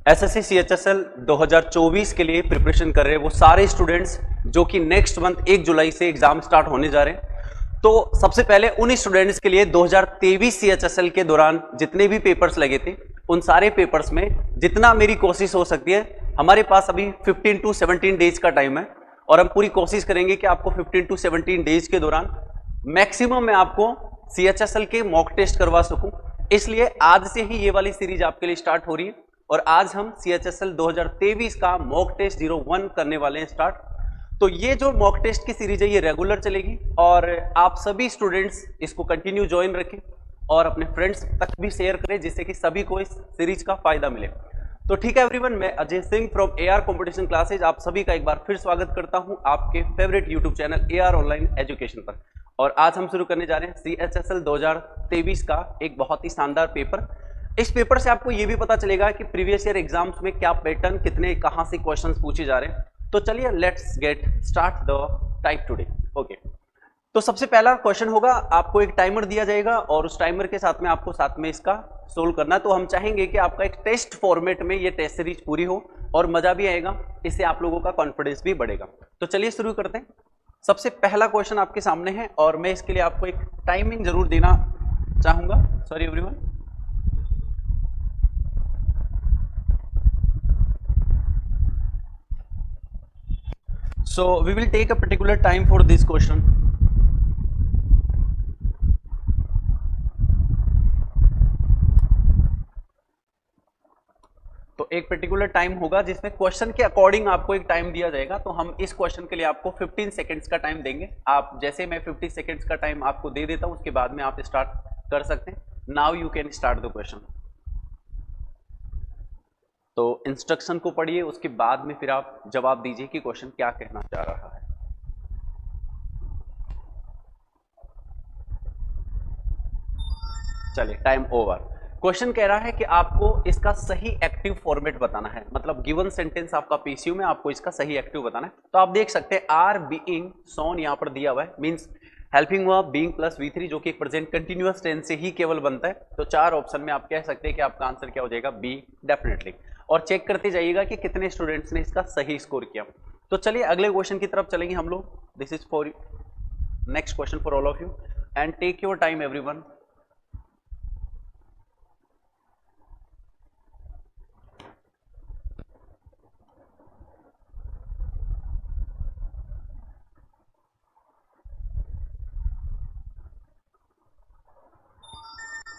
SSC CHSL 2024 के लिए preparation कर रहे हैं वो सारे स्टूडेंट्स जो कि नेक्स्ट मंथ 1 जुलाई से एग्जाम स्टार्ट होने जा रहे हैं। तो सबसे पहले उन स्टूडेंट्स के लिए 2023 सीएचएसएल के दौरान जितने भी पेपर्स लगे थे उन सारे पेपर्स में जितना मेरी कोशिश हो सकती है, हमारे पास अभी 15 to 17 डेज का टाइम है और हम पूरी कोशिश करेंगे कि आपको 15 to 17 डेज के दौरान मैक्सिमम मैं आपको सीएचएसएल के मॉक टेस्ट करवा सकूं। इसलिए आज से ही ये वाली सीरीज आपके लिए स्टार्ट हो रही है और आज हम सीएचएसएल 2023 का मॉक टेस्ट 01 करने वाले हैं स्टार्ट। तो ये जो मॉक टेस्ट की सीरीज है ये रेगुलर चलेगी और आप सभी स्टूडेंट्स इसको कंटिन्यू ज्वाइन रखें और अपने फ्रेंड्स तक भी शेयर करें जिससे कि सभी को इस सीरीज का फायदा मिले। तो ठीक है एवरीवन, मैं Ajay Singh from AR competition classes आप सभी का एक बार फिर स्वागत करता हूं आपके favourite YouTube channel AR online education पर। और आज हम शुरू करने जा रहे हैं सीएचएसएल 2023 का एक बहुत ही शानदार पेपर। इस पेपर से आपको यह भी पता चलेगा कि प्रीवियस ईयर एग्जाम्स में क्या पैटर्न, कितने कहां से क्वेश्चंस पूछे जा रहे हैं। तो चलिए let's get start the type today. Okay, तो सबसे पहला क्वेश्चन होगा, आपको एक टाइमर दिया जाएगा और उस टाइमर के साथ में आपको साथ में इसका सोल्व करना है। तो हम चाहेंगे कि आपका एक टेस्ट फॉर्मेट में ये टेस्ट सीरीज पूरी हो और मजा भी आएगा, इससे आप लोगों का कॉन्फिडेंस भी बढ़ेगा। तो चलिए शुरू करते हैं। सबसे पहला क्वेश्चन आपके सामने है और मैं इसके लिए आपको एक टाइमिंग जरूर देना चाहूंगा। Sorry everyone. So we will take a particular time for this question. तो एक पर्टिकुलर टाइम होगा जिसमें क्वेश्चन के अकॉर्डिंग आपको एक टाइम दिया जाएगा। तो हम इस क्वेश्चन के लिए आपको 15 सेकंड्स का टाइम देंगे। आप जैसे मैं 50 सेकंड्स का टाइम आपको दे देता हूं उसके बाद में आप स्टार्ट कर सकते हैं। Now you can start the question. तो इंस्ट्रक्शन को पढ़िए, उसके बाद में फिर आप जवाब दीजिए कि क्वेश्चन क्या कहना चाह रहा है। चलिए टाइम ओवर। क्वेश्चन कह रहा है कि आपको इसका सही एक्टिव फॉर्मेट बताना है, मतलब गिवन सेंटेंस आपका पीसीयू में आपको इसका सही एक्टिव बताना है। तो आप देख सकते हैं आर बीइंग सोन यहां पर दिया हुआ है, means helping verb being plus V3 जो कि एक प्रेजेंट कंटिन्यूअस टेंस से ही केवल बनता है। तो चार ऑप्शन में आप कह सकते हैं कि आपका आंसर क्या हो जाएगा, बी डेफिनेटली। और चेक करते जाइएगा कि कितने स्टूडेंट्स ने इसका सही स्कोर किया। तो चलिए अगले क्वेश्चन की तरफ चलेंगे हम लोग। This is for next question for all of you and take your time everyone.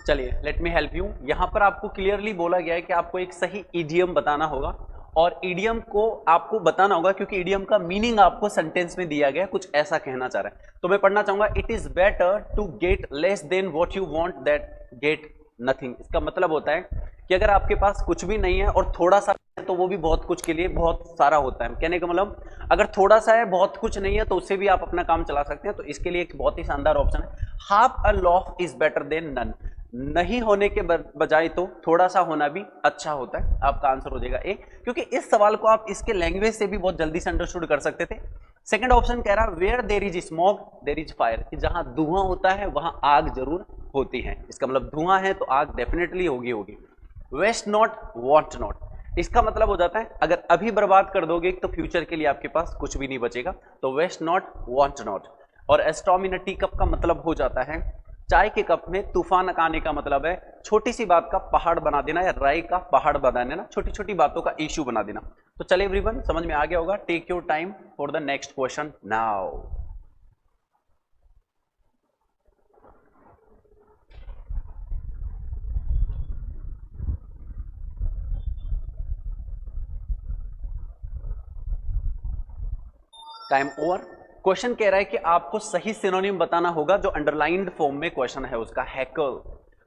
चलिए लेट मी हेल्प यू। यहां पर आपको क्लियरली बोला गया है कि आपको एक सही इडियम बताना होगा और इडियम को आपको बताना होगा क्योंकि इडियम का मीनिंग आपको सेंटेंस में दिया गया है, कुछ ऐसा कहना चाह रहा है। तो मैं पढ़ना चाहूंगा, it is better to get less than what you want that get nothing. इसका मतलब होता है कि अगर आपके पास कुछ भी नहीं है और थोड़ा सा है तो वो भी बहुत कुछ के लिए बहुत सारा होता है। कहने का मतलब अगर थोड़ा सा है, बहुत कुछ नहीं है, तो उससे भी आप अपना काम चला सकते हैं। तो इसके लिए एक बहुत ही शानदार ऑप्शन है, half a laugh is better than none. नहीं होने के बजाय तो थोड़ा सा होना भी अच्छा होता है। आपका आंसर हो जाएगा ए, क्योंकि इस सवाल को आप इसके लैंग्वेज से भी बहुत जल्दी से अंडरस्टूड कर सकते थे। सेकंड ऑप्शन कह रहा है where there is smoke there is fire, कि जहां धुआं होता है वहां आग जरूर होती है। इसका मतलब धुआं है तो आग डेफिनेटली होगी। वेस्ट नॉट वांट नॉट, इसका मतलब हो जाता है अगर अभी बर्बाद कर दोगे तो फ्यूचर के लिए आपके पास कुछ भी नहीं बचेगा। तो वेस्ट नॉट वांट नॉट। और एस्टॉम इन अ टी कप का मतलब हो जाता है चाय के कप में तूफान आने का मतलब है छोटी सी बात का पहाड़ बना देना या राय का पहाड़ बना देना, छोटी छोटी बातों का इश्यू बना देना। तो चलिए एवरीवन, समझ में आ गया होगा। Take your time for the next question now. Time over. Question कह रहा है कि आपको सही सिनोनिम बताना होगा जो अंडरलाइंड फॉर्म में क्वेश्चन है उसका, हैकल।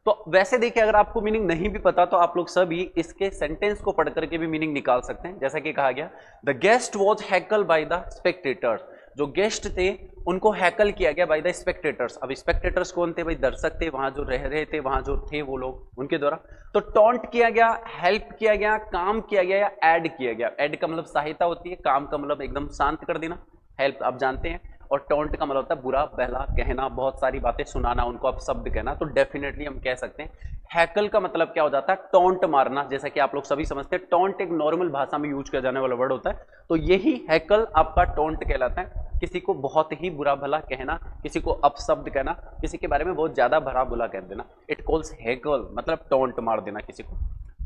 तो वैसे देखिए अगर आपको मीनिंग नहीं भी पता तो आप लोग सभी इसके सेंटेंस को पढ़ करके भी मीनिंग निकाल सकते हैं। जैसा कि कहा गया, the guest was heckle by the spectators, जो गेस्ट थे उनको हैकल किया गया बाय द स्पेक्टेटर्स। अब स्पेक्टेटर्स कौन थे भाई, दर्शक थे, वहां जो रह रहे थे, वहां जो थे वो लोग, उनके द्वारा। तो टॉन्ट किया गया, हेल्प किया गया, काम किया गया या ऐड किया गया। ऐड का मतलब सहायता होती है, काम का मतलब एकदम शांत कर देना, हेल्प आप जानते हैं। और टॉन्ट का मतलब होता है बुरा भला कहना, बहुत सारी बातें सुनाना, उनको अपशब्द कहना। तो डेफिनेटली हम कह सकते हैं हैकल का मतलब क्या हो जाता है, टॉन्ट मारना। जैसा कि आप लोग सभी समझते हैं टॉन्ट एक नॉर्मल भाषा में यूज किया जाने वाला वर्ड होता है, तो यही हैकल आपका टॉन्ट कहलाता है। किसी को बहुत ही बुरा भला कहना, किसी को अपशब्द कहना, किसी के बारे में बहुत ज्यादा भला बुला कह देना, इट कॉल्स हैकल, मतलब टॉन्ट मार देना किसी को।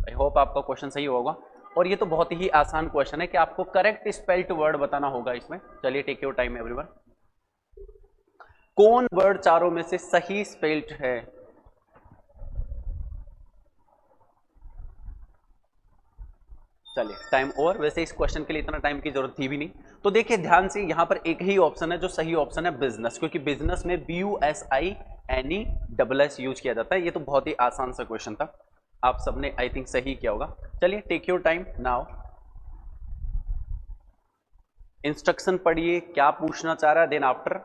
आई होप आपका क्वेश्चन सही होगा। और ये तो बहुत ही आसान क्वेश्चन है कि आपको करेक्ट स्पेल्ड वर्ड बताना होगा इसमें। चलिए टेक योर टाइम एवरीवन। कौन वर्ड चारों में से सही स्पेल्ड है? चलिए टाइम ओवर। वैसे इस क्वेश्चन के लिए इतना टाइम की जरूरत थी भी नहीं। तो देखिए ध्यान से, यहां पर एक ही ऑप्शन है जो सही ऑप्शन है, बिजनेस, क्योंकि बिजनेस में BUSINESS यूज किया जाता है। ये तो बहुत ही आसान सा क्वेश्चन था, आप सबने आई थिंक सही किया होगा। चलिए take your time now. Instruction पढ़िए, क्या पूछना चाह रहा है, देन आफ्टर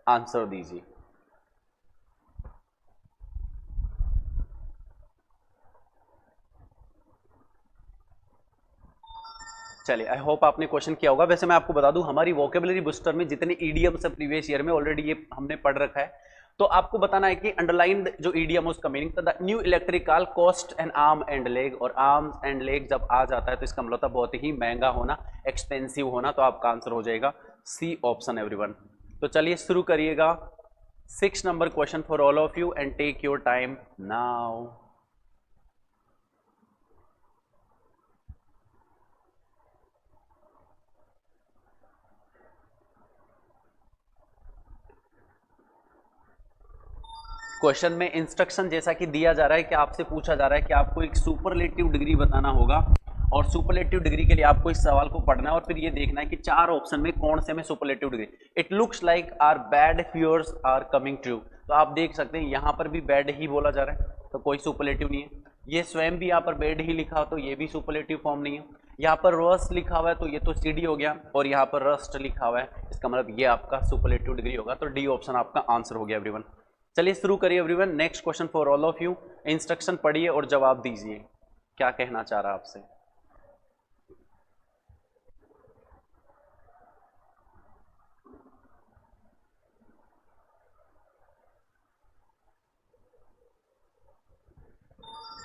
आंसर दीजिए। चलिए आई होप आपने क्वेश्चन किया होगा। वैसे मैं आपको बता दूं, हमारी वोकेबलरी बूस्टर में जितने ईडीएम्स है प्रीवियस ईयर में ऑलरेडी ये हमने पढ़ रखा है। तो आपको बताना है कि अंडरलाइंड जो ईडीएम उसका मीनिंग था, the new electrical cost N arm and leg. और आर्म्स एंड लेग जब आ जाता है तो इसका मतलब बहुत ही महंगा होना, एक्सपेंसिव होना। तो आपका आंसर हो जाएगा सी ऑप्शन एवरीवन। तो चलिए शुरू करिएगा 6 number question for all of you and take your time now. Question में इंस्ट्रक्शन जैसा कि दिया जा रहा है कि आपसे पूछा जा रहा है कि आपको एक सुपरलेटिव डिग्री बताना होगा, और सुपरलेटिव डिग्री के लिए आपको इस सवाल को पढ़ना है और फिर ये देखना है कि 4 ऑप्शन में कौन से में superlative degree. It looks like our bad fears are coming true. तो आप देख सकते हैं यहां पर भी बैड ही बोला जा रहा है, तो कोई सुपरलेटिव नहीं है। ये स्वयं भी यहाँ पर बैड ही लिखा हो तो ये भी सुपरलेटिव फॉर्म नहीं है। यहाँ पर रस्ट लिखा हुआ है तो ये तो CD हो गया, और यहाँ पर रस्ट लिखा हुआ है, इसका मतलब ये आपका सुपरलेटिव डिग्री होगा। तो डी ऑप्शन आपका आंसर हो गया एवरीवन। चलिए शुरू करिए everyone. Next question for all of you. Instruction पढ़िए और जवाब दीजिए, क्या कहना चाह रहा है आपसे।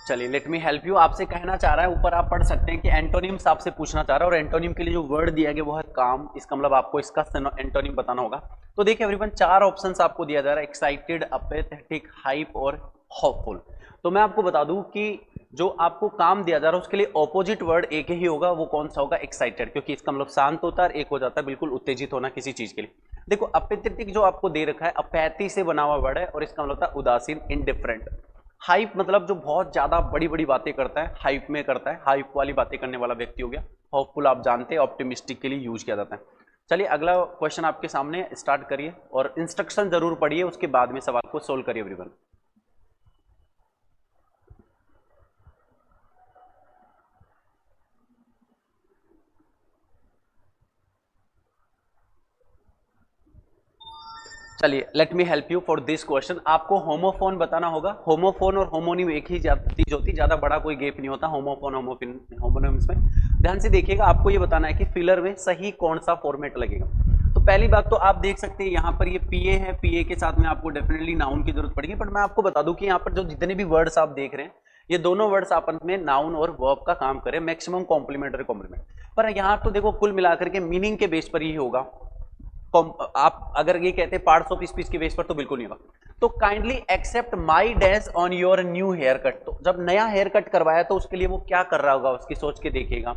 चलिए लेट मी हेल्प यू। आपसे कहना चाह रहा है, ऊपर आप पढ़ सकते हैं कि एंटोनिम्स आपसे पूछना चाह रहा है, और एंटोनिम के लिए जो वर्ड दिया गया वो है काम। इसका मतलब आपको इसका एंटोनिम बताना होगा। तो देखिए एवरीवन 4 ऑप्शंस आपको दिया जा रहा है, एक्साइटेड, अपेथेटिक, हाइप और होपफुल। तो मैं आपको बता दूं कि जो आपको काम दिया जा रहा है उसके लिए ऑपोजिट वर्ड एक ही होगा, वो कौन सा होगा, एक्साइटेड, क्योंकि इसका मतलब शांत होता है, एक हो जाता है बिल्कुल उत्तेजित होना किसी चीज के लिए। देखो अपेथेटिक जो आपको दे रखा है अपैथी से बना हुआ वर्ड है, और इसका मतलब होता है उदासीन, इंडिफरेंट। हाइप मतलब जो बहुत ज्यादा बड़ी बड़ी बातें करता है, हाइप में करता है, हाइप वाली बातें करने वाला व्यक्ति हो गया। होपफुल आप जानते हैं ऑप्टिमिस्टिक के लिए यूज किया जाता है। चलिए अगला क्वेश्चन आपके सामने, स्टार्ट करिए और इंस्ट्रक्शन जरूर पढ़िए, उसके बाद में सवाल को सोल्व करिए एवरीवन। चलिए let me help you for this question. आपको होमोफोन बताना होगा। होमोफोन और होमोनिम एक ही चीज होती, ज्यादा बड़ा कोई गैप नहीं होता होमोफोन होमोनिम्स में। ध्यान से देखिएगा, आपको ये बताना है कि फिलर में सही कौन सा फॉर्मेट लगेगा। तो पहली बात तो आप देख सकते हैं यहाँ पर ये पीए है, पीए के साथ में आपको डेफिनेटली नाउन की जरूरत पड़ेगी। बट मैं आपको बता दूं कि यहाँ पर जो जितने भी वर्ड्स आप देख रहे हैं, ये दोनों वर्ड्स आपस में नाउन और वर्ब का काम करें, मैक्सिमम कॉम्प्लीमेंटरी कॉम्प्लीमेंट। पर यहाँ तो देखो कुल मिलाकर के मीनिंग के बेस पर ही होगा। आप अगर ये कहते हैं पार्ट्स ऑफ स्पीच के बेस पर तो बिल्कुल नहीं होगा। तो kindly accept my dash on your new haircut. तो जब नया हेयर कट करवाया तो उसके लिए वो क्या कर रहा होगा, उसकी सोच के देखिएगा,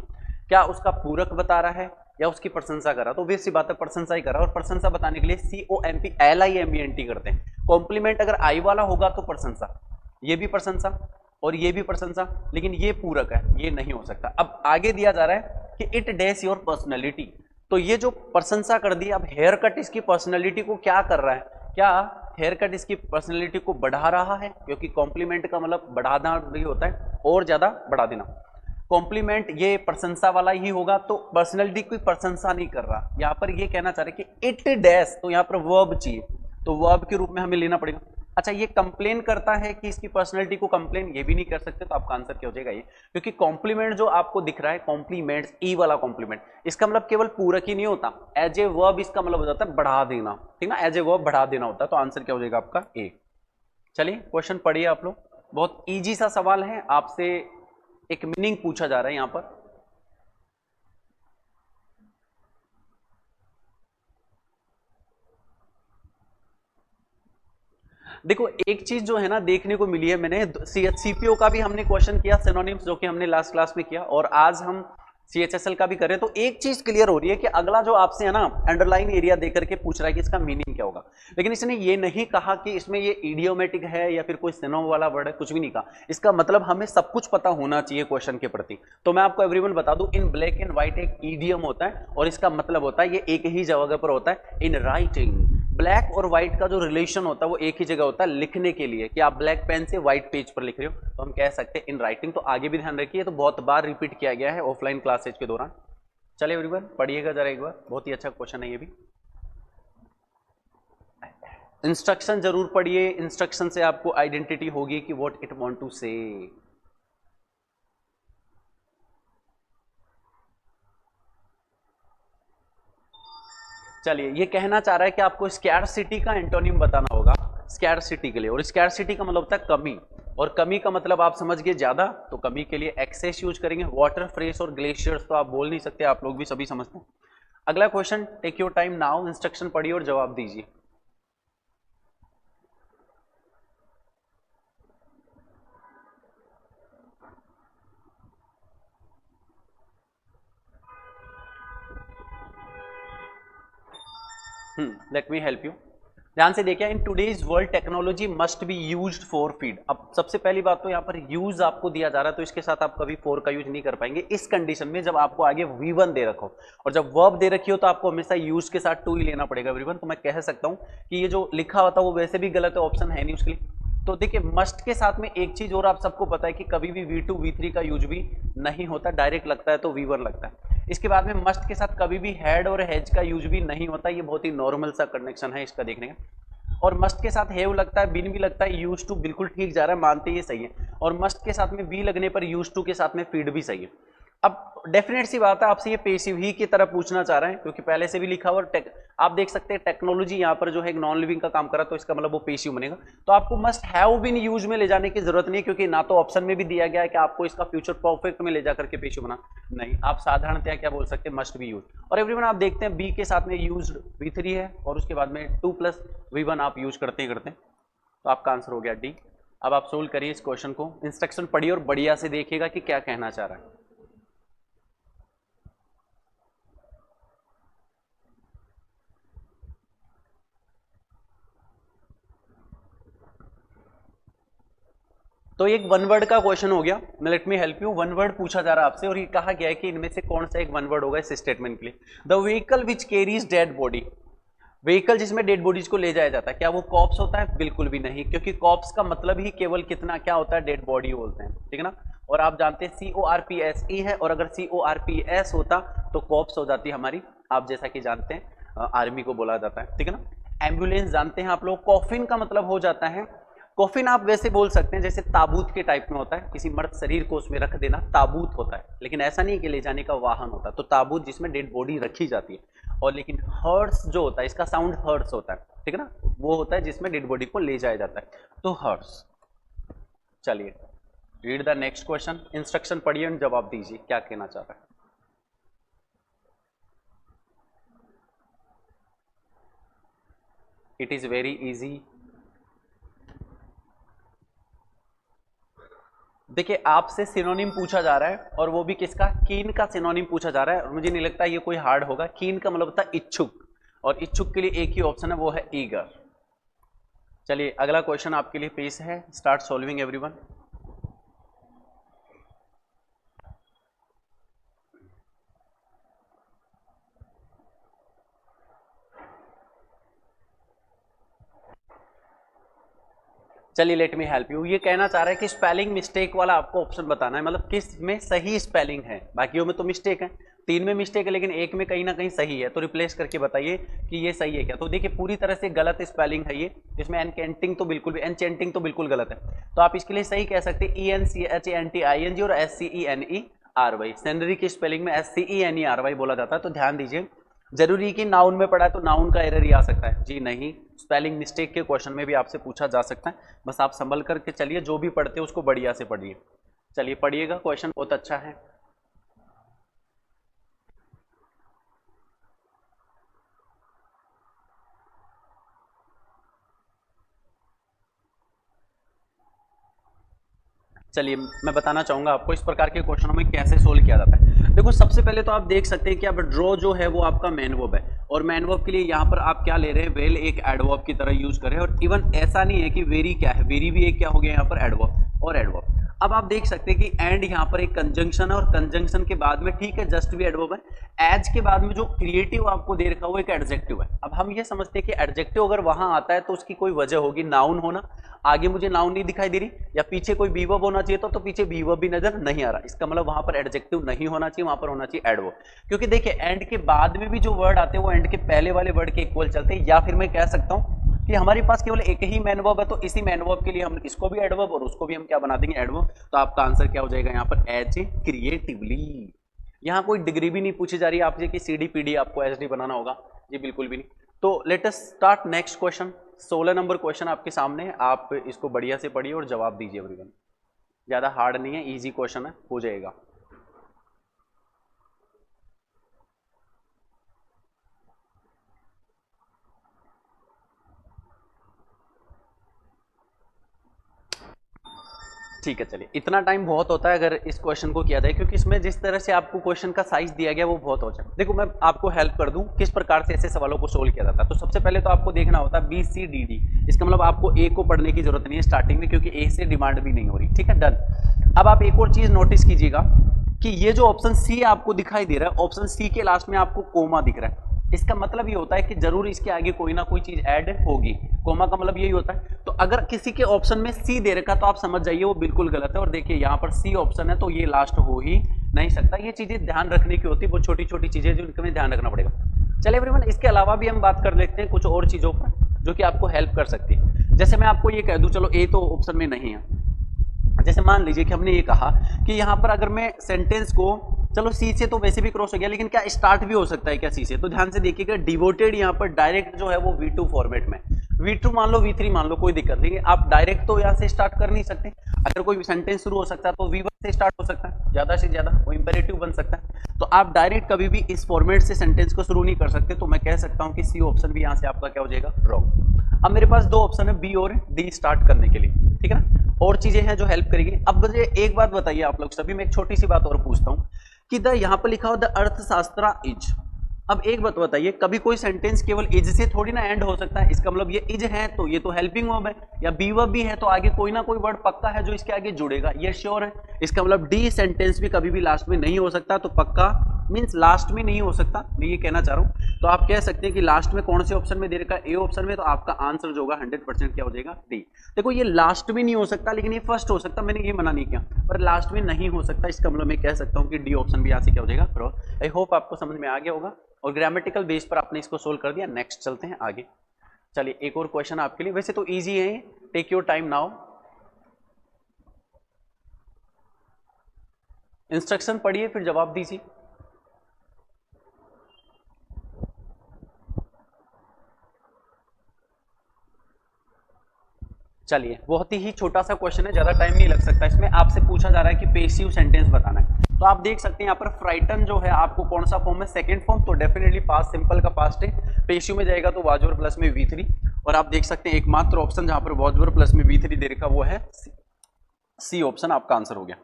क्या उसका पूरक बता रहा है या उसकी प्रशंसा कर रहा है। तो obvious सी बात है प्रशंसा ही कर रहा है, और प्रशंसा बताने के लिए COMPLIMENT करते हैं। कॉम्प्लीमेंट अगर आई वाला होगा तो प्रशंसा, ये भी प्रशंसा और ये भी प्रशंसा, लेकिन ये पूरक है, ये नहीं हो सकता। अब आगे दिया जा रहा है कि इट डैश योर पर्सनैलिटी। तो ये जो प्रशंसा कर दी, अब हेयर कट इसकी पर्सनैलिटी को क्या कर रहा है, क्या हेयर कट इसकी पर्सनैलिटी को बढ़ा रहा है, क्योंकि कॉम्प्लीमेंट का मतलब बढ़ाना भी होता है और ज्यादा बढ़ा देना। कॉम्प्लीमेंट ये प्रशंसा वाला ही होगा, तो पर्सनैलिटी कोई प्रशंसा नहीं कर रहा। यहाँ पर ये कहना चाह रहे कि इट डैश, तो यहाँ पर वर्ब चाहिए, तो वर्ब के रूप में हमें लेना पड़ेगा। अच्छा, ये कंप्लेन करता है कि इसकी पर्सनैलिटी को कंप्लेन ये भी नहीं कर सकते, तो आपका आंसर क्या हो जाएगा ये, क्योंकि कॉम्प्लीमेंट जो आपको दिख रहा है कॉम्प्लीमेंट्स, ई वाला कॉम्प्लीमेंट, इसका मतलब केवल पूरक ही नहीं होता, एज ए वर्ब इसका मतलब हो जाता है बढ़ा देना, ठीक ना, एज ए वर्ब बढ़ा देना होता है, तो आंसर क्या हो जाएगा आपका ए। चलिए क्वेश्चन पढ़िए आप लोग, बहुत ईजी सा सवाल है, आपसे एक मीनिंग पूछा जा रहा है यहां पर। देखो एक चीज जो है ना देखने को मिली है, मैंने सीपीओ का भी हमने क्वेश्चन किया सिनोनिम्स, जो कि हमने लास्ट क्लास में किया, और आज हम सीएचएसएल का भी करें, तो एक चीज क्लियर हो रही है कि अगला जो आपसे है ना अंडरलाइन एरिया देकर के पूछ रहा है कि इसका मीनिंग क्या होगा, लेकिन इसने ये नहीं कहा कि इसमें ये इडियोमेटिक है या फिर कोई सिनो वाला वर्ड है, कुछ भी नहीं कहा। इसका मतलब हमें सब कुछ पता होना चाहिए क्वेश्चन के प्रति। तो मैं आपको एवरीवन बता दूं, इन ब्लैक एंड व्हाइट एक ईडियम होता है, और इसका मतलब होता है ये एक ही जगह पर होता है, इन राइटिंग। ब्लैक और व्हाइट का जो रिलेशन होता है वो एक ही जगह होता है लिखने के लिए, कि आप ब्लैक पेन से व्हाइट पेज पर लिख रहे हो, तो हम कह सकते हैं इन राइटिंग। तो आगे भी ध्यान रखिए, तो बहुत बार रिपीट किया गया है ऑफलाइन क्लासेज के दौरान। चलिए एवरीवन पढ़िएगा जरा एक बार, बहुत ही अच्छा क्वेश्चन है ये भी। इंस्ट्रक्शन जरूर पढ़िए, इंस्ट्रक्शन से आपको आइडेंटिटी होगी कि व्हाट इट वांट टू से। चलिए, ये कहना चाह रहा है कि आपको स्कैरसिटी का एंटोनिम बताना होगा स्कैरसिटी के लिए, और स्कैरसिटी का मतलब होता है कमी, और कमी का मतलब आप समझ गए ज्यादा, तो कमी के लिए एक्सेस यूज करेंगे। वाटर, फ्रेश और ग्लेशियर्स तो आप बोल नहीं सकते, आप लोग भी सभी समझते हैं। अगला question, take your time now, instruction पढ़िए और जवाब दीजिए। Let me help you. ध्यान से देखिए, in today's world technology must be used for feed. अब सबसे पहली बात तो यहाँ पर यूज आपको दिया जा रहा है, तो इसके साथ आप कभी फॉर का यूज नहीं कर पाएंगे इस कंडीशन में जब आपको आगे V1 दे रखो, और जब वर्ब दे रखी हो तो आपको हमेशा यूज के साथ टू ही लेना पड़ेगा एवरीवन। तो मैं कह सकता हूँ कि ये जो लिखा होता है वो वैसे भी गलत है, ऑप्शन है नहीं उसके लिए। तो देखिए, मस्ट के साथ में एक चीज और आप सबको पता है कि कभी भी V2 V3 का यूज भी नहीं होता, डायरेक्ट लगता है तो V1 लगता है। इसके बाद में मस्ट के साथ कभी भी हैड और हैज का यूज भी नहीं होता, ये बहुत ही नॉर्मल सा कनेक्शन है इसका देखने का। और मस्ट के साथ हैव लगता है, बिन भी लगता है, यूज टू बिल्कुल ठीक जा रहा है, मानते ये सही है, और मस्ट के साथ में बी लगने पर यूज टू के साथ में फीड भी सही है। अब डेफिनेट सी बात है, आपसे ये पेसिव ही की तरह पूछना चाह रहे हैं, क्योंकि पहले से भी लिखा हुआ, आप देख सकते हैं टेक्नोलॉजी यहाँ पर जो है एक नॉन लिविंग का काम करा, तो इसका मतलब वो पेसिव बनेगा। तो आपको मस्ट हैव बीन यूज में ले जाने की जरूरत नहीं, क्योंकि ना तो ऑप्शन में भी दिया गया है कि आपको इसका फ्यूचर परफेक्ट में ले जाकर के पेसिव बना, नहीं, आप साधारणतया क्या बोल सकते हैं, मस्ट बी यूज। और एवरीवन आप देखते हैं बी के साथ में यूज्ड V3 है, और उसके बाद में 2 + V1 आप यूज करते करते, तो आपका आंसर हो गया डी। अब आप सोल्व करिए इस क्वेश्चन को, इंस्ट्रक्शन पढ़िए और बढ़िया से देखिएगा कि क्या कहना चाह रहा है। तो एक वन वर्ड का क्वेश्चन हो गया, late me help you. One word पूछा जा रहा है आपसे, और ये कहा गया है कि इनमें से कौन सा एक वन वर्ड होगा इस स्टेटमेंट के लिए। The vehicle which carries dead body, vehicle जिसमें डेड बॉडीज को ले जाया जाता है, क्या वो कॉप्स होता है? बिल्कुल भी नहीं, क्योंकि कॉप्स का मतलब ही केवल कितना क्या होता है, डेड बॉडी बोलते हैं, ठीक है ना। और आप जानते हैं CORPSE है, और अगर CORPS होता तो कॉप्स हो जाती हमारी, आप जैसा कि जानते हैं आर्मी को बोला जाता है, ठीक है ना। एम्बुलेंस जानते हैं आप लोग, कॉफिन का मतलब हो जाता है, कॉफिन आप वैसे बोल सकते हैं जैसे ताबूत के टाइप में होता है, किसी मर्द शरीर को उसमें रख देना ताबूत होता है, लेकिन ऐसा नहीं कि ले जाने का वाहन होता है। तो ताबूत जिसमें डेड बॉडी रखी जाती है, और लेकिन हर्ट्स जो होता है, इसका साउंड हर्ट्स होता है, ठीक है ना, वो होता है जिसमें डेड बॉडी को ले जाया जाता है, तो हर्ट्स। चलिए read the next question, instruction पढ़िए और जवाब दीजिए, क्या कहना चाह रहा है। It is very easy. देखिए आपसे सिनोनिम पूछा जा रहा है, और वो भी किसका, कीन का सिनोनिम पूछा जा रहा है, और मुझे नहीं लगता ये कोई हार्ड होगा। कीन का मतलब होता है इच्छुक, और इच्छुक के लिए एक ही ऑप्शन है, वो है ईगर। चलिए अगला क्वेश्चन आपके लिए पेश है, स्टार्ट सॉल्विंग एवरीवन। चलिए लेट मी हेल्प यू। ये कहना चाह रहा है कि स्पेलिंग मिस्टेक वाला आपको ऑप्शन बताना है, मतलब किस में सही स्पेलिंग है, बाकियों में तो मिस्टेक है, तीन में मिस्टेक है लेकिन एक में कहीं ना कहीं सही है, तो रिप्लेस करके बताइए कि ये सही है क्या। तो देखिए पूरी तरह से गलत स्पेलिंग है ये, इसमें एनचेंटिंग तो बिल्कुल भी, एनचेंटिंग तो बिल्कुल गलत है। तो आप इसके लिए सही कह सकते हैं ENCHANTING और SCENERY। सेनरी की स्पेलिंग में SCENERY बोला जाता है। तो ध्यान दीजिए, जरूरी कि नाउन में पढ़ा है तो नाउन का एरर ही आ सकता है जी, नहीं। स्पेलिंग मिस्टेक के क्वेश्चन में भी आपसे पूछा जा सकता है, बस आप संभल करके चलिए, जो भी पढ़ते हैं उसको बढ़िया से पढ़िए। चलिए पढ़िएगा, क्वेश्चन बहुत अच्छा है। चलिए मैं बताना चाहूंगा आपको इस प्रकार के क्वेश्चनों में कैसे सोल्व किया जाता है। देखो सबसे पहले तो आप देख सकते हैं कि अब ड्रॉ जो है वो आपका मेन वर्ब है, और मेन वर्ब के लिए यहाँ पर आप क्या ले रहे हैं, वेल एक एडवर्ब की तरह यूज करें। और इवन ऐसा नहीं है कि वेरी क्या है, वेरी भी एक क्या हो गया यहाँ पर एडवर्ब और एडवर्ब। अब आप देख सकते हैं कि एंड यहाँ पर एक कंजंक्शन है, और कंजंक्शन के बाद में ठीक है जस्ट भी एडवर्ब है। एज के बाद में जो क्रिएटिव आपको दे रखा है वो एक एडजेक्टिव है। अब हम ये समझते हैं कि एडजेक्टिव अगर वहां आता है तो उसकी कोई वजह होगी, नाउन होना। आगे मुझे नाउन नहीं दिखाई दे रही, या पीछे कोई बीवर्ब होना चाहिए तो पीछे बीवर्ब भी नजर नहीं आ रहा, इसका मतलब वहां पर एडजेक्टिव नहीं होना चाहिए, वहां पर होना चाहिए एडवर्ब। क्योंकि देखिए एंड के बाद में भी जो वर्ड आते हैं वो एंड के पहले वाले वर्ड के इक्वल चलते हैं। या फिर मैं कह सकता हूं कि हमारे पास केवल एक ही मेन वर्ब है, तो इसी मेन वर्ब के लिए हम इसको भी एडवर्ब और उसको भी हम क्या बना देंगे एडवर्ब। तो आपका आंसर क्या हो जाएगा यहाँ पर, एज क्रिएटिवली। यहाँ कोई डिग्री भी नहीं पूछी जा रही है आपसे कि CD PD आपको SD बनाना होगा, जी बिल्कुल भी नहीं। तो let us start next question. 16 number question आपके सामने है, आप इसको बढ़िया से पढ़िए और जवाब दीजिए एवरीवन। ज्यादा हार्ड नहीं है, इजी क्वेश्चन है, हो जाएगा। ठीक है चलिए, इतना टाइम बहुत होता है अगर इस क्वेश्चन को किया जाए, क्योंकि इसमें जिस तरह से आपको क्वेश्चन का साइज दिया गया वो बहुत हो जाए। देखो मैं आपको हेल्प कर दूं किस प्रकार से ऐसे सवालों को सोल्व किया जाता है। तो सबसे पहले तो आपको देखना होता है BCDD, इसका मतलब आपको ए को पढ़ने की जरूरत नहीं है स्टार्टिंग में, क्योंकि ए से डिमांड भी नहीं हो रही, ठीक है डन। अब आप एक और चीज नोटिस कीजिएगा कि ये जो ऑप्शन सी आपको दिखाई दे रहा है, ऑप्शन सी के लास्ट में आपको कोमा दिख रहा है, इसका मतलब ये होता है कि जरूर इसके आगे कोई ना कोई चीज ऐड होगी। कोमा का मतलब यही होता है। तो अगर किसी के ऑप्शन में सी दे रखा तो आप समझ जाइए वो बिल्कुल गलत है। और देखिए यहाँ पर सी ऑप्शन है तो ये लास्ट हो ही नहीं सकता। ये चीजें ध्यान रखने की होती है, वो छोटी छोटी चीजें जो इनका ध्यान रखना पड़ेगा। चलिए एवरीवन, इसके अलावा भी हम बात कर लेते हैं कुछ और चीजों पर जो कि आपको हेल्प कर सकती है। जैसे मैं आपको ये कह दूं, चलो ए तो ऑप्शन में नहीं है, जैसे मान लीजिए कि हमने ये कहा कि यहाँ पर अगर मैं सेंटेंस को, चलो सी से तो वैसे भी क्रॉस हो गया, लेकिन क्या स्टार्ट भी हो सकता है क्या सी से? तो ध्यान से देखिएगा, डिवोटेड यहाँ पर डायरेक्ट जो है वो V2 फॉर्मेट में, V2 मान लो V3 मान लो, कोई दिक्कत नहीं है। आप डायरेक्ट तो यहाँ से स्टार्ट कर नहीं सकते। अगर कोई सेंटेंस शुरू हो सकता है तो V1 से स्टार्ट हो सकता है, ज्यादा से ज्यादा वो इंपेरेटिव बन सकता है। तो आप डायरेक्ट कभी भी इस फॉर्मेट से सेंटेंस को शुरू नहीं कर सकते। तो मैं कह सकता हूँ कि सी ऑप्शन भी यहाँ से आपका क्या हो जाएगा, रॉन्ग। अब मेरे पास दो ऑप्शन है, बी और डी स्टार्ट करने के लिए, ठीक है ना। और चीजें हैं जो हेल्प करेगी। अब मुझे एक बात बताइए आप लोग सभी, मैं एक छोटी सी बात और पूछता हूँ कि द यहाँ पर लिखा हो द अर्थशास्त्र इज। अब एक बात बताइए, कभी कोई सेंटेंस केवल इज से थोड़ी ना एंड हो सकता है। इसका मतलब ये इज है तो ये तो हेल्पिंग वर्ब है, या बी वर्ब भी है तो आगे कोई ना कोई वर्ड पक्का है जो इसके आगे जुड़ेगा, ये श्योर है। इसका मतलब डी सेंटेंस भी कभी भी लास्ट में नहीं हो सकता। तो पक्का मींस लास्ट में नहीं हो सकता, मैं ये कहना चाह रहा हूं। तो आप कह सकते हैं कि लास्ट में कौन से ऑप्शन में दे रखा है, ए ऑप्शन में, तो आपका आंसर जो होगा 100% क्या हो जाएगा, डी। देखो ये लास्ट में नहीं हो सकता लेकिन ये फर्स्ट हो सकता, मैंने ये मना नहीं किया, पर लास्ट में नहीं हो सकता। इसका मतलब मैं कह सकता हूं कि डी ऑप्शन भी यहाँ से क्या हो जाएगा। आई होप आपको समझ में आ गया होगा और ग्रामेटिकल बेस पर आपने इसको सोल्व कर दिया। नेक्स्ट चलते हैं आगे। चलिए एक और क्वेश्चन आपके लिए, वैसे तो इजी है, take your time now. Instruction पढ़िए फिर जवाब दीजिए। चलिए बहुत ही छोटा सा क्वेश्चन है, ज्यादा टाइम नहीं लग सकता इसमें। आपसे पूछा जा रहा है कि पेसिव सेंटेंस बताना है। तो आप देख सकते हैं यहाँ पर फ्राइटन जो है आपको कौन सा फॉर्म है, सेकंड फॉर्म, तो डेफिनेटली पास्ट सिंपल का पास्ट है। पेसिव में जाएगा तो वाज वर प्लस में V3, और आप देख सकते हैं एकमात्र ऑप्शन जहां पर वाज वर प्लस में V3 दे रखा वो है सी ऑप्शन, आपका आंसर हो गया।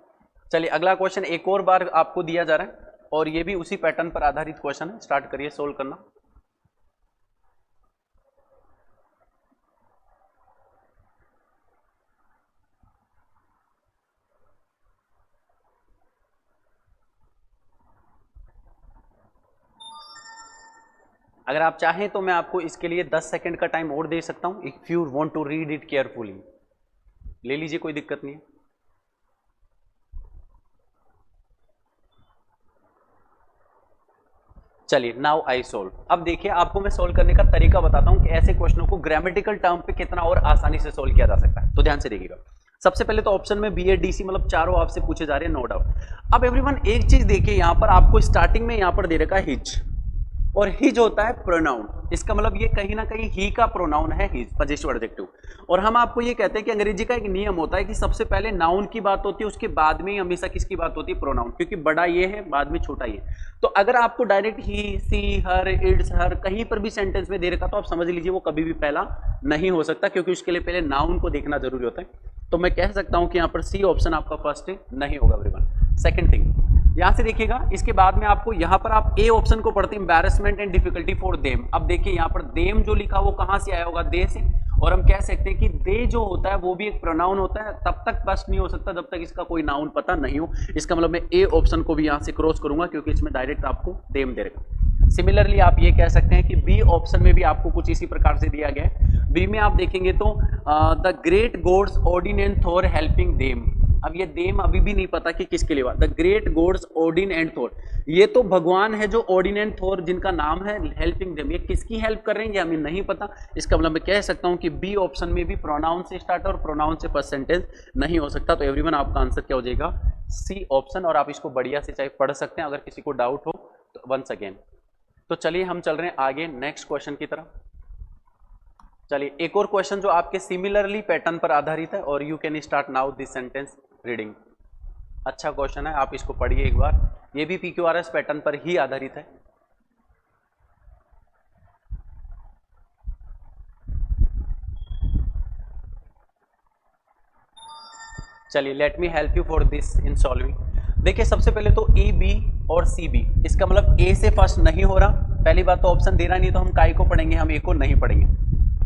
चलिए अगला क्वेश्चन एक और बार आपको दिया जा रहा है और ये भी उसी पैटर्न पर आधारित क्वेश्चन है। स्टार्ट करिए सोल्व करना। अगर आप चाहें तो मैं आपको इसके लिए 10 सेकंड का टाइम और दे सकता हूं, if you want to read it carefully. ले लीजिए, कोई दिक्कत नहीं है। चलिए नाउ आई सोल्व। अब देखिए आपको मैं सोल्व करने का तरीका बताता हूं कि ऐसे क्वेश्चनों को ग्रामेटिकल टर्म पे कितना और आसानी से सोल्व किया जा सकता है। तो ध्यान से देखिएगा। सबसे पहले तो ऑप्शन में बी ए डी सी मतलब चारों आपसे पूछे जा रहे हैं, नो डाउट। अब एवरीवन एक चीज देखिए, यहां पर आपको स्टार्टिंग में यहां पर दे रखा है हिज, और हिज होता है प्रोनाउन। इसका मतलब ये कहीं ना कहीं ही का प्रोनाउन है हिज, पजेसिव एडजेक्टिव। और हम आपको ये कहते हैं कि अंग्रेजी का एक नियम होता है कि सबसे पहले नाउन की बात होती है, उसके बाद में ही हमेशा किसकी बात होती है, प्रोनाउन, क्योंकि बड़ा ये है बाद में छोटा ये। तो अगर आपको direct he, C, her, it's, हर कहीं पर भी सेंटेंस में दे रखा तो आप समझ लीजिए वो कभी भी पहला नहीं हो सकता, क्योंकि उसके लिए पहले नाउन को देखना जरूरी होता है। तो मैं कह सकता हूं कि यहां पर सी ऑप्शन आपका फर्स्ट है, नहीं होगा एवरीवन। सेकंड थिंग, यहां से देखिएगा, इसके बाद में आपको यहां पर आप ए ऑप्शन को पढ़ते हैं, embarrassment and difficulty for them. अब देखिए यहां पर देम जो लिखा वो कहां से आया होगा, दे से। और हम कह सकते हैं कि दे जो होता है वो भी एक प्रोनाउन होता है, तब तक बस नहीं हो सकता जब तक इसका कोई नाउन पता नहीं हो। इसका मतलब मैं ए ऑप्शन को भी यहां से क्रॉस करूंगा, क्योंकि इसमें डायरेक्ट आपको देम दे रखा। सिमिलरली आप ये कह सकते हैं कि बी ऑप्शन में भी आपको कुछ इसी प्रकार से दिया गया है। बी में आप देखेंगे तो the great gods Odin and Thor helping them. अब ये देम अभी भी नहीं पता कि किसके लिए हुआ, the great gods Odin and Thor, ये तो भगवान है जो ओडिन एंड थोर जिनका नाम है, हेल्पिंग देम, ये किसकी हेल्प कर रहे हैं ये हमें नहीं पता। इसका मतलब मैं कह सकता हूं कि बी ऑप्शन में भी प्रोनाउन से स्टार्ट और प्रोनाउन से फर्स्ट सेंटेंस नहीं हो सकता। तो एवरीवन आपका आंसर क्या हो जाएगा, सी ऑप्शन। और आप इसको बढ़िया से चाहे पढ़ सकते हैं, अगर किसी को डाउट हो तो वंस अगेन। तो चलिए हम चल रहे हैं आगे नेक्स्ट क्वेश्चन की तरफ। चलिए एक और क्वेश्चन जो आपके सिमिलरली पैटर्न पर आधारित है, और you can start now this sentence reading. अच्छा क्वेश्चन है, आप इसको पढ़िए एक बार। ये भी पीक्यूआरएस पैटर्न पर ही आधारित है। चलिए let me help you for this in solving. देखिए सबसे पहले तो ए बी और सी बी, इसका मतलब ए से फर्स्ट नहीं हो रहा। पहली बात तो ऑप्शन दे रहा नहीं, तो हम काय को पढ़ेंगे, हम ए को नहीं पढ़ेंगे।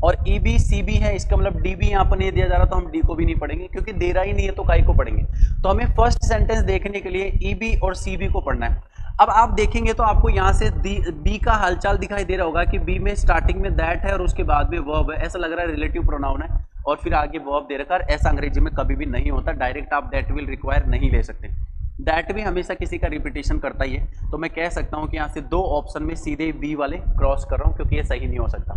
और ई बी सी बी है, इसका मतलब डी बी यहाँ पर नहीं दिया जा रहा, तो हम डी को भी नहीं पढ़ेंगे, क्योंकि दे रहा ही नहीं है तो काय को पढ़ेंगे। तो हमें फर्स्ट सेंटेंस देखने के लिए ई बी और सी बी को पढ़ना है। अब आप देखेंगे तो आपको यहाँ से बी का हालचाल दिखाई दे रहा होगा कि बी में स्टार्टिंग में दैट है और उसके बाद में वर्ब है, ऐसा लग रहा है रिलेटिव प्रोनाउन है, और फिर आगे वर्ब दे रखा है। ऐसा अंग्रेजी में कभी भी नहीं होता, डायरेक्ट आप दैट विल रिक्वायर नहीं ले सकते। दैट भी हमेशा किसी का रिपीटेशन करता ही है। तो मैं कह सकता हूं कि यहां से दो ऑप्शन में सीधे बी वाले क्रॉस कर रहा हूं, क्योंकि ये सही नहीं हो सकता।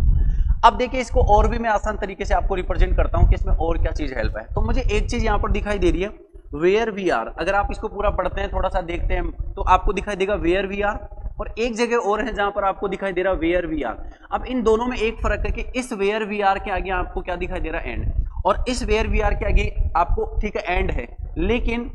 अब देखिए इसको और भी मैं आसान तरीके से आपको रिप्रेजेंट करता हूं कि इसमें और क्या चीज हेल्प है। तो मुझे एक चीज यहां पर दिखाई दे रही है, वेयर वी आर। अगर आप इसको पूरा पढ़ते हैं, थोड़ा सा देखते हैं, तो आपको दिखाई देगा वेयर वी आर, और एक जगह और है जहां पर आपको दिखाई दे रहा है वेयर वी आर। अब इन दोनों में एक फर्क है कि इस वेयर वी आर के आगे आपको क्या दिखाई दे रहा है, एंड, और इस वेयर वी आर के आगे आपको ठीक है एंड है। लेकिन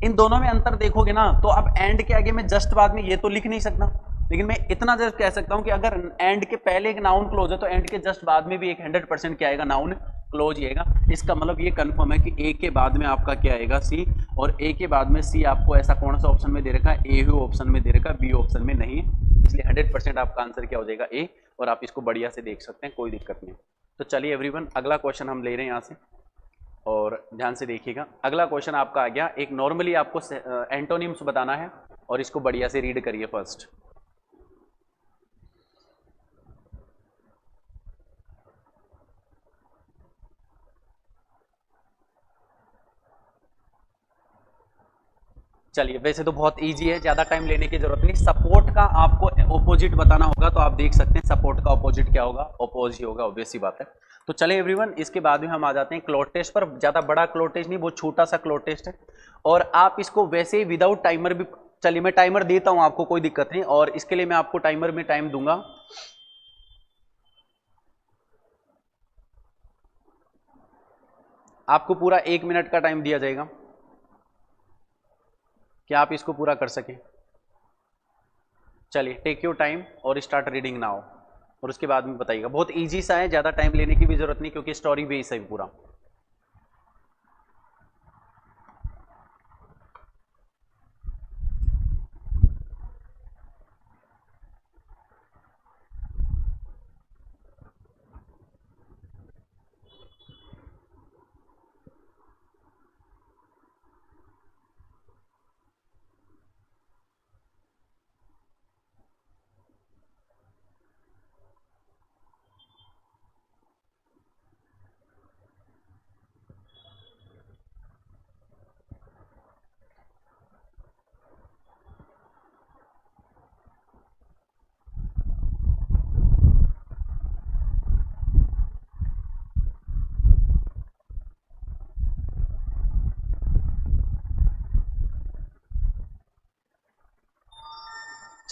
इन दोनों में अंतर देखोगे ना, तो अब एंड के आगे मैं जस्ट बाद में ये तो लिख नहीं सकता, लेकिन मैं इतना जस्ट कह सकता हूं कि अगर एंड के पहले एक नाउन क्लोज है तो एंड के जस्ट बाद में भी एक 100% क्या आएगा, नाउन क्लोज ही आएगा। इसका मतलब ये कंफर्म है कि ए के बाद में आपका क्या आएगा, सी, और ए के बाद में सी आपको ऐसा कौन सा ऑप्शन में दे रखा है, ए ऑप्शन में दे रखा है, बी ऑप्शन में नहीं है। इसलिए 100% आपका आंसर क्या हो जाएगा, ए। और आप इसको बढ़िया से देख सकते हैं, कोई दिक्कत नहीं। तो चलिए एवरीवन अगला क्वेश्चन हम ले रहे हैं यहाँ से, और ध्यान से देखिएगा। अगला क्वेश्चन आपका आ गया, एक नॉर्मली आपको एंटोनिम्स बताना है, और इसको बढ़िया से रीड करिए फर्स्ट। चलिए वैसे तो बहुत इजी है, ज्यादा टाइम लेने की जरूरत नहीं। सपोर्ट का आपको ऑपोजिट बताना होगा, तो आप देख सकते हैं सपोर्ट का ऑपोजिट क्या होगा, ऑपोज ही होगा, ऑब्वियस सी बात है। तो चलिए एवरीवन इसके बाद में हम आ जाते हैं क्लोड टेस्ट पर। ज्यादा बड़ा क्लोड टेस्ट नहीं, बहुत छोटा सा क्लोड टेस्ट है, और आप इसको वैसे ही विदाउट टाइमर भी, चलिए मैं टाइमर देता हूं आपको, कोई दिक्कत नहीं, और इसके लिए मैं आपको टाइमर में टाइम दूंगा। आपको पूरा 1 मिनट का टाइम दिया जाएगा, क्या आप इसको पूरा कर सकें। चलिए टेक योर टाइम और स्टार्ट रीडिंग नाउ, और उसके बाद में बताइएगा। बहुत इजी सा है, ज़्यादा टाइम लेने की भी जरूरत नहीं, क्योंकि स्टोरी बेस है पूरा।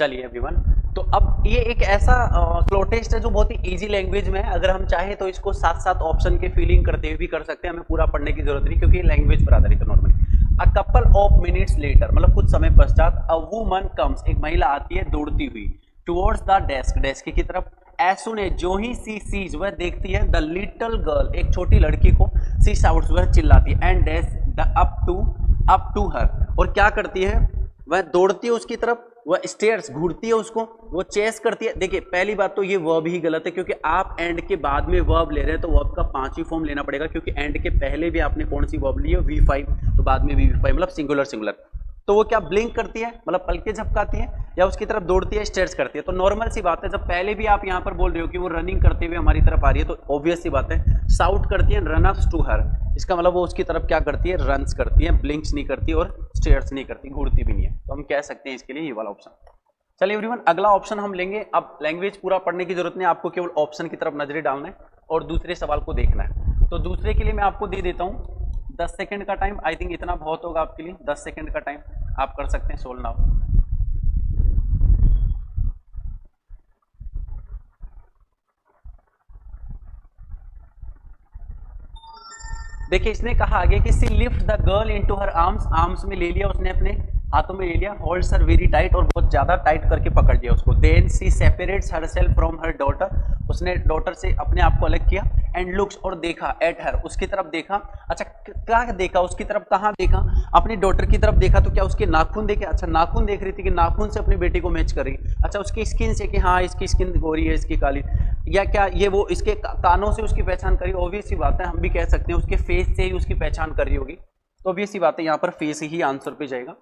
चलिए एवरीवन, तो अब ये एक ऐसा फ्लो टेस्ट है जो बहुत ही इजी लैंग्वेज में है। अगर हम चाहें तो इसको साथ साथ ऑप्शन के फीलिंग करते हुए भी कर सकते हैं, हमें पूरा पढ़ने की जरूरत नहीं क्योंकि लैंग्वेज पर आधारित है normally. A couple of minutes later, मतलब कुछ समय पश्चात, अ वुमन कम्स, एक महिला आती है दौड़ती हुई, टुवर्ड्स द डेस्क, डेस्क की तरफ। एज सुन एज, जो ही सी सीज, वह देखती है, द लिटिल गर्ल, एक छोटी लड़की को, सी शाउट्स, वह चिल्लाती है, and dash the up to her, और क्या करती है, वह दौड़ती है उसकी तरफ, वह स्टेयर्स, घूरती है उसको, वो चेस करती है। देखिए पहली बात तो ये वर्ब ही गलत है क्योंकि आप एंड के बाद में वर्ब ले रहे हैं तो वर्ब का 5वीं फॉर्म लेना पड़ेगा, क्योंकि एंड के पहले भी आपने कौन सी वर्ब ली है, V5, तो बाद में V5 मतलब सिंगुलर सिंगुलर। तो वो क्या ब्लिंक करती है, मतलब पलके झपकाती है, या उसकी तरफ दौड़ती है, स्टेयर्स करती है। तो नॉर्मल सी बात है, जब पहले भी आप यहाँ पर बोल रहे हो कि वो रनिंग करते हुए हमारी तरफ आ रही है, तो ऑब्वियस सी बात है, साउट करती है, रन अप्स टू हर, इसका मतलब वो उसकी तरफ क्या करती है, रन्स करती है, ब्लिंक्स नहीं करती और स्टेयर्स नहीं करती, घूरती भी नहीं है। तो हम कह सकते हैं इसके लिए ये वाला ऑप्शन। चलिए एवरीवन, अगला ऑप्शन हम लेंगे। अब लैंग्वेज पूरा पढ़ने की जरूरत नहीं, आपको केवल ऑप्शन की तरफ नजरें डालना है और दूसरे सवाल को देखना है। तो दूसरे के लिए मैं आपको दे देता हूँ 10 सेकंड का टाइम। आई थिंक इतना बहुत होगा आपके लिए, 10 सेकंड का टाइम आप कर सकते हैं सोल्व नाउ। देखिए इसने कहा आगे कि she lift the girl into her arms, arms में ले लिया उसने, अपने हाथों में ले लिया, होल्ड्स हर वेरी टाइट, और बहुत ज्यादा टाइट करके पकड़ लिया उसको। Then she separates herself from her daughter, उसने डॉटर से अपने आप को अलग किया, एंड लुक्स, और देखा, एट हर, उसकी तरफ देखा। अच्छा क्या देखा, उसकी तरफ कहाँ देखा, अपनी डॉटर की तरफ देखा, तो क्या उसके नाखून देखे, अच्छा नाखून देख रही थी कि नाखून से अपनी बेटी को मैच कर रही, अच्छा उसकी स्किन से कि हाँ इसकी स्किन गोरी है, इसकी काली, या क्या ये वो इसके कानों से उसकी पहचान करी, ऑब्वियस सी बात है, हम भी कह सकते हैं उसके फेस से ही उसकी पहचान कर रही होगी, तो ऑब्वियस सी बात है यहाँ पर फेस ही आंसर पे जाएगा।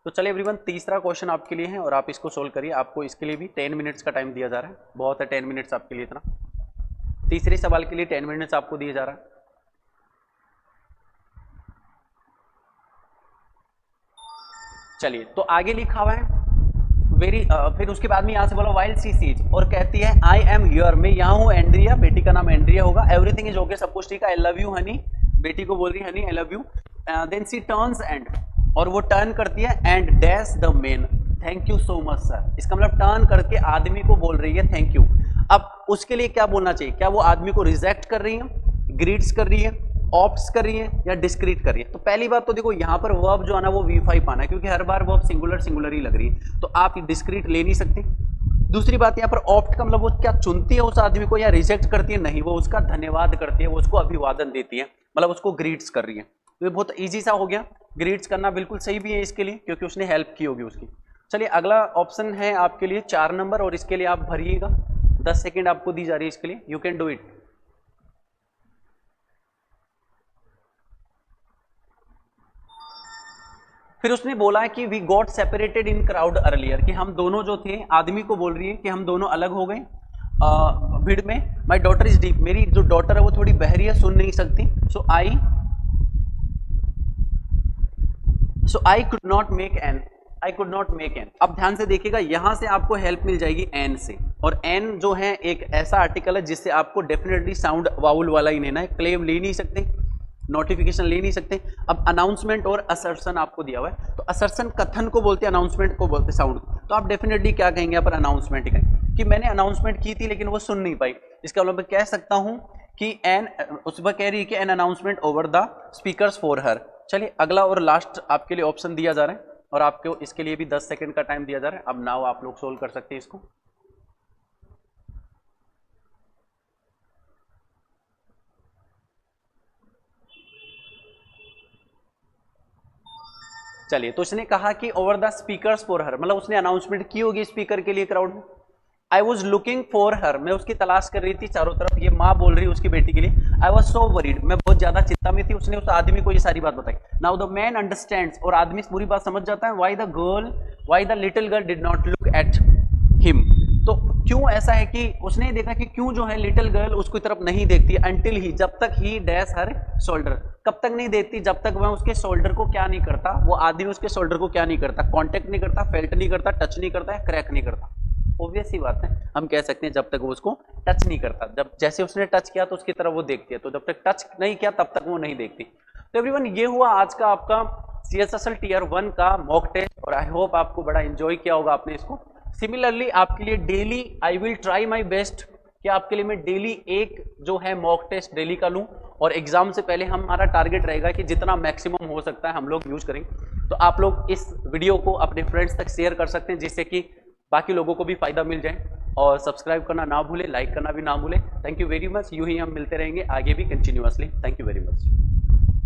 तो चलिए एवरीवन, तीसरा क्वेश्चन आपके लिए है और आप इसको सोल्व करिए। आपको इसके लिए भी 10 मिनट्स का टाइम दिया जा रहा है, बहुत है 10 मिनट्स आपके लिए इतना। तीसरे सवाल के लिए 10 मिनट्स आपको दिया जा रहा है। चलिए तो आगे लिखा हुआ है वेरी फिर उसके बाद में यहां से बोला वाइल सी सीज, और कहती है आई एम हियर, मैं यहाँ हूँ, एंड्रिया, बेटी का नाम एंड्रिया होगा, एवरीथिंग इज ओके, सब कुछ ठीक है, आई लव यू हनी, बेटी को बोल रही है honey I love you. Then she turns and, और वो टर्न करती है, and dash the man, thank you so much sir, इसका मतलब टर्न करके आदमी को बोल रही है थैंक यू। अब उसके लिए क्या बोलना चाहिए, क्या वो आदमी को रिजेक्ट कर रही है, ग्रीट्स कर रही है, ऑप्ट्स कर रही है, या डिस्क्रीट कर रही है। तो पहली बात तो देखो यहाँ पर वर्ब जो है ना वो V5 आना है, क्योंकि हर बार वर्ब सिंगुलर सिंगुलर ही लग रही है, तो आप डिस्क्रीट ले नहीं सकते। दूसरी बात यहाँ पर ऑप्ट का मतलब वो क्या चुनती है उस आदमी को या रिजेक्ट करती है, नहीं, वो उसका धन्यवाद करती है, वो उसको अभिवादन देती है, मतलब उसको ग्रीट्स कर रही है। तो ये बहुत ईजी सा हो गया, ग्रीट्स करना बिल्कुल सही भी है इसके लिए क्योंकि उसने हेल्प की होगी उसकी। चलिए अगला ऑप्शन है आपके लिए 4 नंबर, और इसके लिए आप भरिएगा, 10 सेकेंड आपको दी जा रही है इसके लिए, यू कैन डू इट। फिर उसने बोला है कि we got separated in crowd earlier, कि हम दोनों जो थे, आदमी को बोल रही है कि हम दोनों अलग हो गए भीड़ में। माई डॉटर इज डीप, मेरी जो डॉटर है वो थोड़ी बहरी है, सुन नहीं सकती, so I could not make an, I could not make an. अब ध्यान से देखिएगा, यहां से आपको हेल्प मिल जाएगी एन से, और एन जो है एक ऐसा आर्टिकल है जिससे आपको डेफिनेटली साउंड वाउल वाला ही लेना है, क्लेम ले नहीं सकते, नोटिफिकेशन ले नहीं सकते। अब अनाउंसमेंट और असर्शन आपको दिया हुआ है, तो असर्शन कथन को बोलते हैं, अनाउंसमेंट को बोलते हैं साउंड, तो आप डेफिनेटली क्या कहेंगे यहाँ पर, अनाउंसमेंट ही कहेंगे कि मैंने अनाउंसमेंट की थी लेकिन वो सुन नहीं पाई। इसका मतलब मैं कह सकता हूं कि एन, उस पर कह रही है कि an announcement over the speakers for her. चलिए अगला और लास्ट आपके लिए ऑप्शन दिया जा रहा है, और आपको इसके लिए भी 10 सेकंड का टाइम दिया जा रहा है। अब नाउ आप लोग सोल्व कर सकते हैं इसको। चलिए तो उसने कहा कि over the speakers for her, मतलब उसने अनाउंसमेंट की होगी स्पीकर के लिए क्राउड में। I was looking for her, मैं उसकी तलाश कर रही थी चारों तरफ, ये माँ बोल रही है उसकी बेटी के लिए। आई वॉज सो वरीड, मैं बहुत ज्यादा चिंता में थी। उसने उस आदमी को ये सारी बात बताई। नाउ द मैन अंडरस्टैंड्स, और आदमी पूरी बात समझ जाता है। Why the little girl did not look at him, तो क्यों ऐसा है कि उसने देखा कि क्यों जो है लिटिल गर्ल उसकी तरफ नहीं देखती, अंटिल ही, जब तक ही डैश हर शोल्डर, कब तक नहीं देखती, जब तक वह उसके शोल्डर को क्या नहीं करता, वो आदमी उसके शोल्डर को क्या नहीं करता, कांटेक्ट नहीं करता, फेल्ट नहीं करता, टच नहीं करता है, क्रैक नहीं करता। ऑब्वियस ही बात है, हम कह सकते हैं जब तक वो उसको टच नहीं करता, जब जैसे उसने टच किया तो उसकी तरफ वो देखती है, तो जब तक टच नहीं किया तब तक वो नहीं देखती। तो एवरीवन ये हुआ आज का आपका CSSL Tier 1 का मॉक टेस्ट, और आई होप आपको बड़ा एंजॉय किया होगा आपने इसको। सिमिलरली आपके लिए daily I will try my best कि आपके लिए मैं डेली एक जो है मॉक टेस्ट डेली का लूँ, और एग्जाम से पहले हमारा टारगेट रहेगा कि जितना मैक्सिमम हो सकता है हम लोग यूज करेंगे। तो आप लोग इस वीडियो को अपने फ्रेंड्स तक शेयर कर सकते हैं जिससे कि बाकी लोगों को भी फायदा मिल जाए, और सब्सक्राइब करना ना भूले, लाइक करना भी ना भूले। Thank you very much. यूं ही हम मिलते रहेंगे आगे भी continuously. Thank you very much.